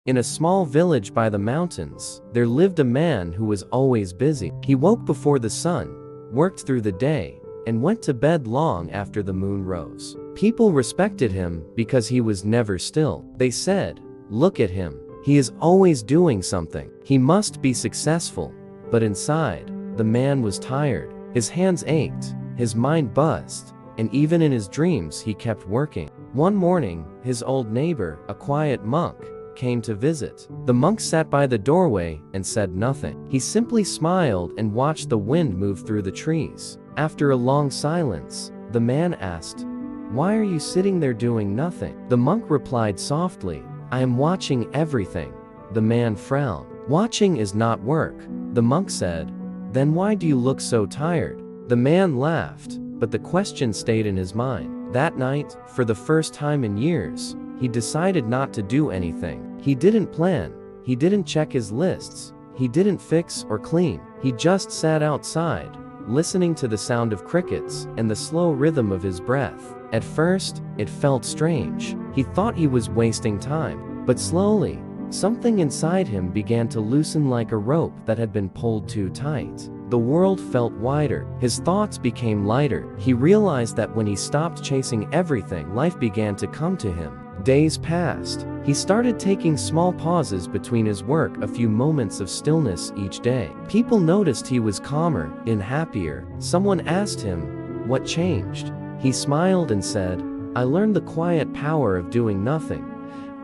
In a small village by the mountains, there lived a man who was always busy. He woke before the sun, worked through the day, and went to bed long after the moon rose. People respected him because he was never still. They said, "Look at him. He is always doing something. He must be successful." But inside, the man was tired. His hands ached, his mind buzzed, and even in his dreams he kept working. One morning, his old neighbor, a quiet monk, came to visit. The monk sat by the doorway and said nothing. He simply smiled and watched the wind move through the trees. After a long silence, the man asked, "Why are you sitting there doing nothing?" The monk replied softly, "I am watching everything." The man frowned. "Watching is not work," the monk said. "Then why do you look so tired?" The man laughed, but the question stayed in his mind. That night, for the first time in years, he decided not to do anything. He didn't plan, he didn't check his lists, he didn't fix or clean. He just sat outside, listening to the sound of crickets and the slow rhythm of his breath. At first, it felt strange. He thought he was wasting time. But slowly, something inside him began to loosen like a rope that had been pulled too tight. The world felt wider. His thoughts became lighter. He realized that when he stopped chasing everything, life began to come to him. Days passed. He started taking small pauses between his work, a few moments of stillness each day. People noticed he was calmer and happier. Someone asked him, "What changed?" He smiled and said, "I learned the quiet power of doing nothing."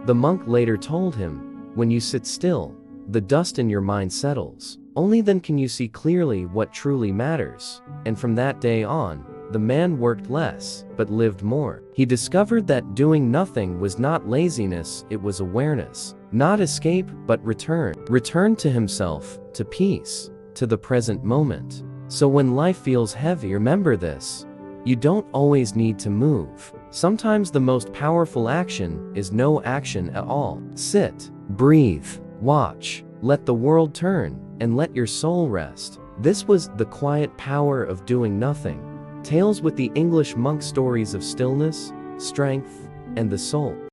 The monk later told him, "When you sit still, the dust in your mind settles. Only then can you see clearly what truly matters." And from that day on, the man worked less, but lived more. He discovered that doing nothing was not laziness, it was awareness. Not escape, but return. Return to himself, to peace, to the present moment. So when life feels heavy, remember this: you don't always need to move. Sometimes the most powerful action is no action at all. Sit, breathe, watch, let the world turn, and let your soul rest. This was The Quiet Power of Doing Nothing. Tales with the English monk, stories of stillness, strength, and the soul.